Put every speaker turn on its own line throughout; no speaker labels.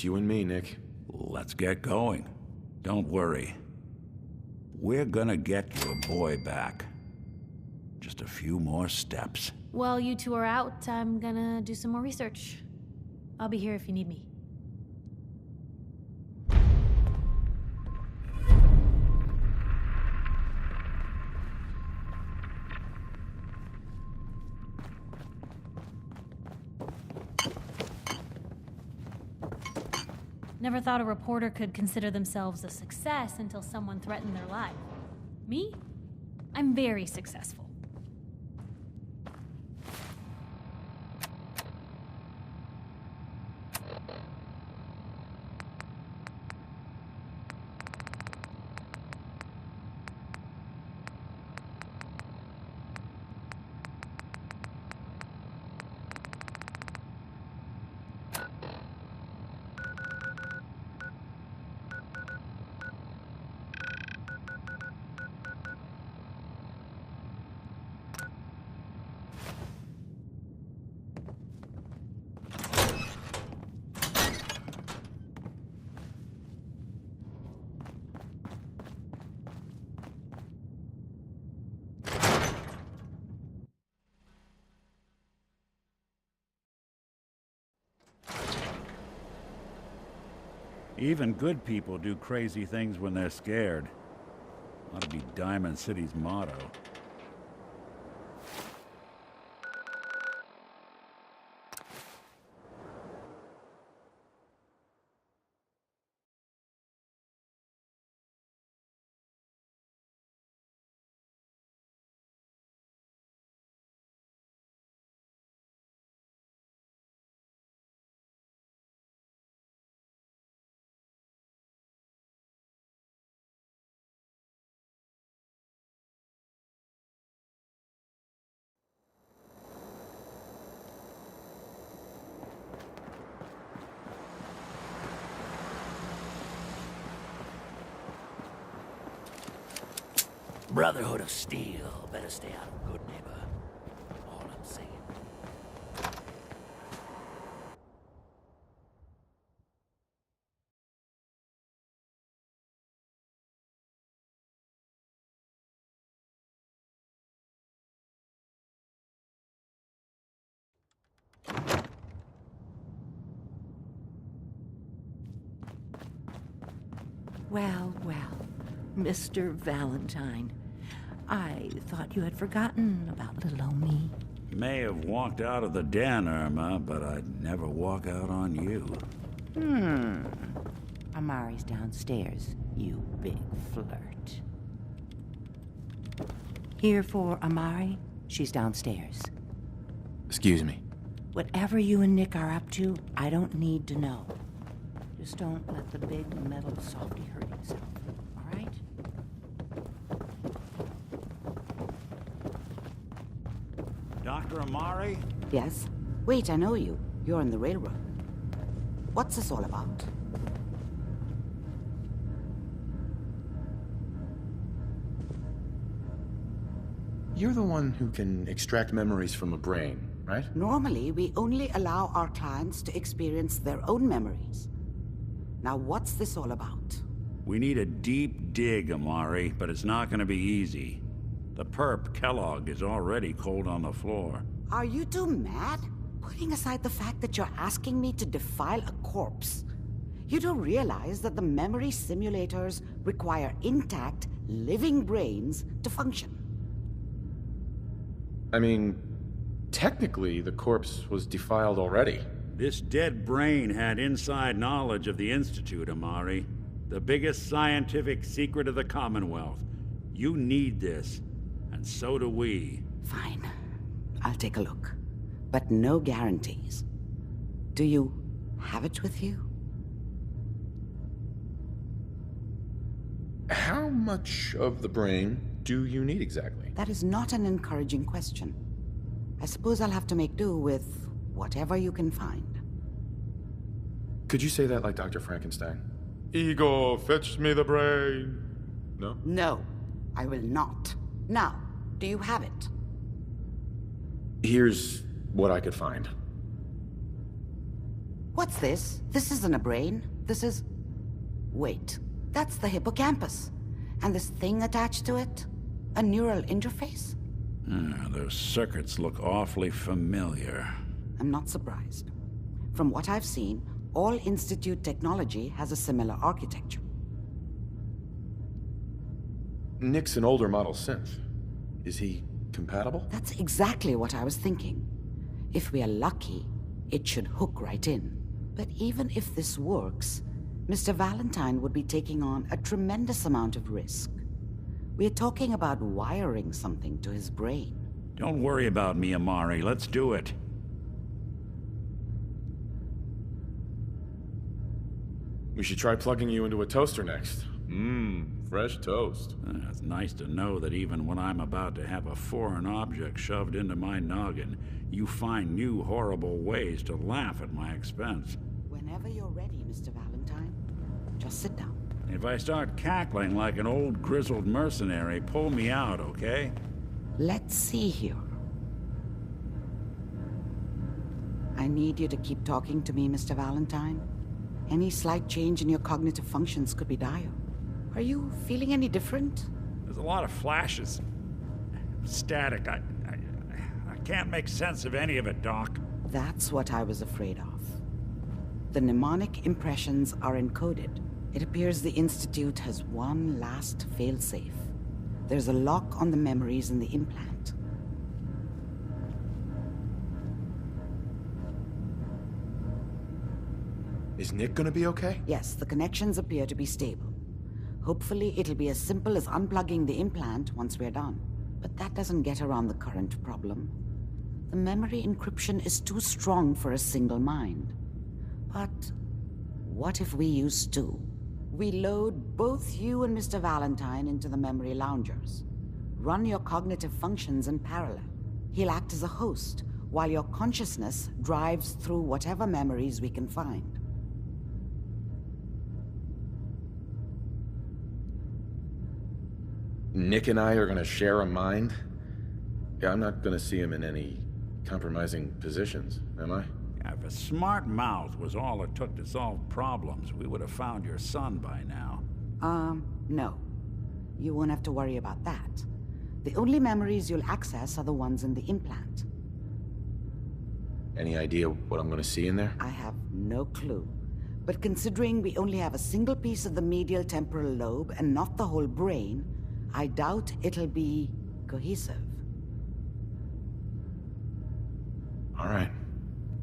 It's you and me, Nick.
Let's get going. Don't worry. We're gonna get your boy back. Just a few more steps.
While you two are out, I'm gonna do some more research. I'll be here if you need me. Never thought a reporter could consider themselves a success until someone threatened their life. Me? I'm very successful.
Even good people do crazy things when they're scared. Ought to be Diamond City's motto.
Brotherhood of Steel. Better stay out of good neighbor. All I'm saying.
Well, Mr. Valentine. I thought you had forgotten about little old me.
May have walked out of the den, Irma, but I'd never walk out on you.
Amari's downstairs, you big flirt. Here for Amari, she's downstairs.
Excuse me.
Whatever you and Nick are up to, I don't need to know. Just don't let the big metal softy hurt himself, all right?
Dr. Amari?
Yes? Wait, I know you. You're on the railroad. What's this all about?
You're the one who can extract memories from a brain, right?
Normally, we only allow our clients to experience their own memories. Now, what's this all about?
We need a deep dig, Amari, but it's not gonna be easy. The perp, Kellogg, is already cold on the floor.
Are you two mad? Putting aside the fact that you're asking me to defile a corpse, you do realize that the memory simulators require intact, living brains to function.
I mean, technically, the corpse was defiled already.
This dead brain had inside knowledge of the Institute, Amari. The biggest scientific secret of the Commonwealth. You need this, and so do we.
Fine. I'll take a look. But no guarantees. Do you have it with you?
How much of the brain do you need exactly?
That is not an encouraging question. I suppose I'll have to make do with whatever you can find.
Could you say that like Dr. Frankenstein? Ego, fetch me the brain. No?
No, I will not. Now, do you have it?
Here's what I could find.
What's this? This isn't a brain. This is... Wait, that's the hippocampus. And this thing attached to it? A neural interface?
Those circuits look awfully familiar.
I'm not surprised. From what I've seen, all Institute technology has a similar architecture.
Nick's an older model synth. Is he compatible?
That's exactly what I was thinking. If we are lucky, it should hook right in. But even if this works, Mr. Valentine would be taking on a tremendous amount of risk. We're talking about wiring something to his brain.
Don't worry about me, Amari. Let's do it.
We should try plugging you into a toaster next. Fresh toast.
It's nice to know that even when I'm about to have a foreign object shoved into my noggin, you find new horrible ways to laugh at my expense.
Whenever you're ready, Mr. Valentine, just sit down.
If I start cackling like an old grizzled mercenary, pull me out, okay?
Let's see here. I need you to keep talking to me, Mr. Valentine. Any slight change in your cognitive functions could be dire. Are you feeling any different?
There's a lot of flashes. Static. I can't make sense of any of it, Doc.
That's what I was afraid of. The mnemonic impressions are encoded. It appears the Institute has one last failsafe. There's a lock on the memories in the implant.
Is Nick gonna be okay?
Yes, the connections appear to be stable. Hopefully, it'll be as simple as unplugging the implant once we're done. But that doesn't get around the current problem. The memory encryption is too strong for a single mind. But what if we use two? We load both you and Mr. Valentine into the memory loungers. Run your cognitive functions in parallel. He'll act as a host, while your consciousness drives through whatever memories we can find.
Nick and I are gonna share a mind? Yeah, I'm not gonna see him in any compromising positions, am I?
If a smart mouth was all it took to solve problems, we would have found your son by now.
No. You won't have to worry about that. The only memories you'll access are the ones in the implant.
Any idea what I'm gonna see in there?
I have no clue. But considering we only have a single piece of the medial temporal lobe and not the whole brain, I doubt it'll be cohesive.
All right.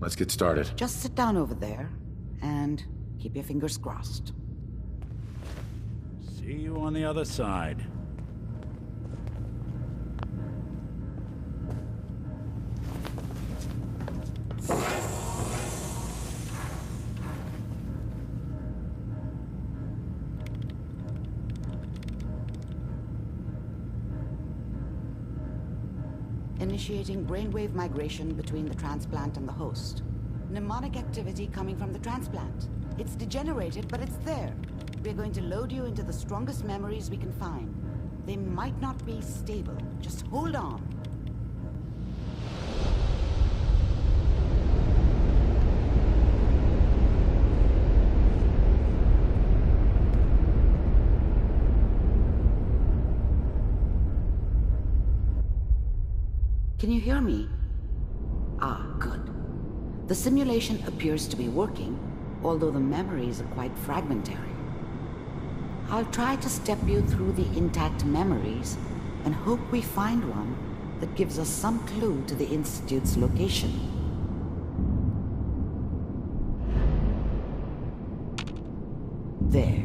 Let's get started.
Just sit down over there and keep your fingers crossed.
See you on the other side.
Initiating brainwave migration between the transplant and the host. Mnemonic activity coming from the transplant. It's degenerated, but it's there. We're going to load you into the strongest memories we can find. They might not be stable. Just hold on. Can you hear me? Ah, good. The simulation appears to be working, although the memories are quite fragmentary. I'll try to step you through the intact memories and hope we find one that gives us some clue to the Institute's location. There.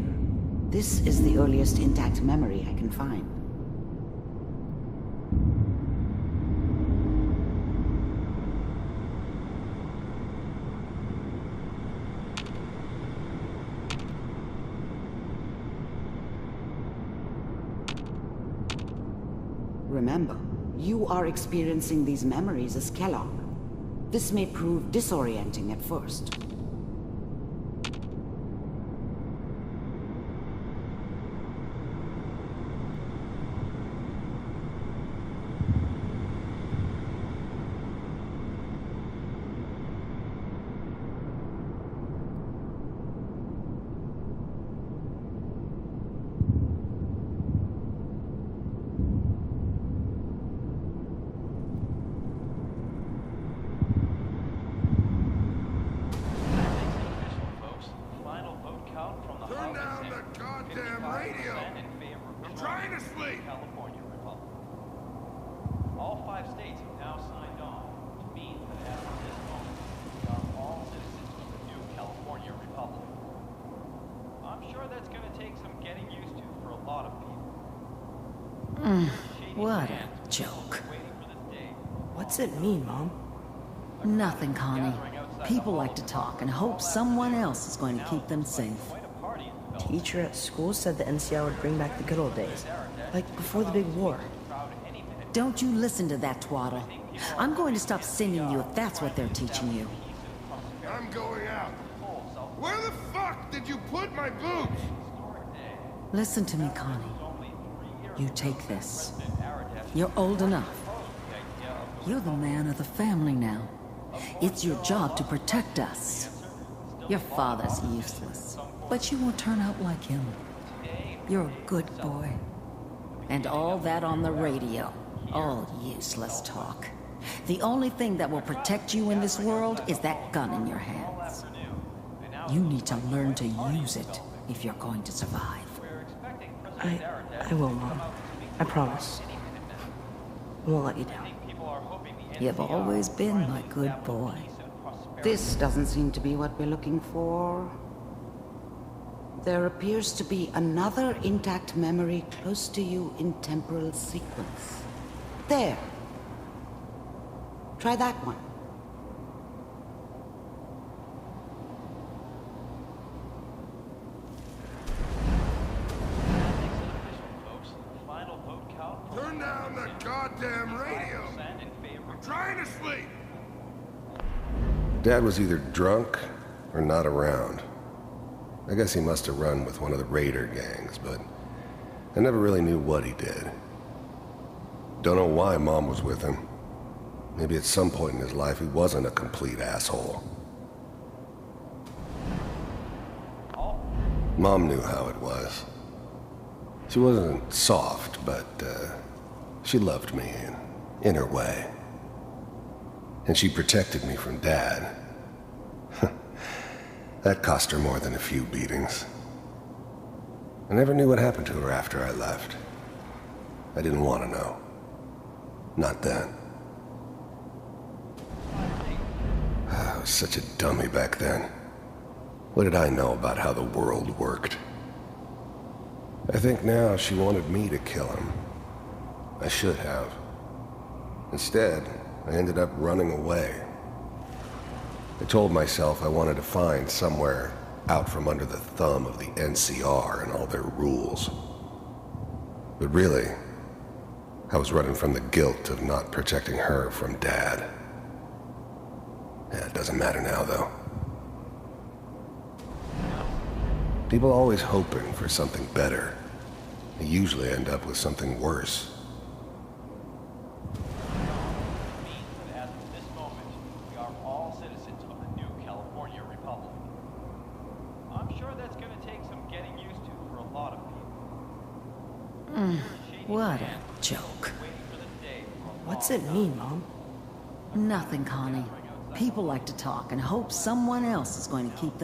This is the earliest intact memory I can find. Remember, you are experiencing these memories as Kellogg. This may prove disorienting at first.
25 states have now signed on, which means that as of this moment, we are all citizens of the new California Republic. I'm sure that's going to take some getting used to for a lot of people.
What a joke.
Waiting for this day.
What's it mean, Mom?
Nothing, Connie. People like to talk and hope someone else is going to keep them safe.
Teacher at school said the NCR would bring back the good old days. Like before the big war.
Don't you listen to that twaddle. I'm going to stop sending you if that's what they're teaching you.
I'm going out. Where the fuck did you put my boots?
Listen to me, Connie. You take this. You're old enough. You're the man of the family now. It's your job to protect us. Your father's useless, but you won't turn out like him. You're a good boy. And all that on the radio, all useless talk. The only thing that will protect you in this world is that gun in your hands. You need to learn to use it if you're going to survive.
I will, Mom. I promise. I won't let you down.
You've always been my good boy.
This doesn't seem to be what we're looking for. There appears to be another intact memory close to you in temporal sequence. There. Try that one.
Turn down the goddamn radio. I'm trying to sleep.
Dad was either drunk or not around. I guess he must have run with one of the raider gangs, but I never really knew what he did. Don't know why Mom was with him. Maybe at some point in his life he wasn't a complete asshole. Mom knew how it was. She wasn't soft, but she loved me in her way. And she protected me from Dad. That cost her more than a few beatings. I never knew what happened to her after I left. I didn't want to know. Not then. I was such a dummy back then. What did I know about how the world worked? I think now she wanted me to kill him. I should have. Instead, I ended up running away. I told myself I wanted to find somewhere out from under the thumb of the NCR and all their rules. But really, I was running from the guilt of not protecting her from Dad. Yeah, it doesn't matter now, though. People are always hoping for something better. They usually end up with something worse.
As of this moment, we are all citizens of the new California Republic. I'm sure that's going to take some getting used to for a lot of people.
What a joke.
What's it mean, Mom?
Nothing, Connie. People like to talk and hope someone else is going to keep them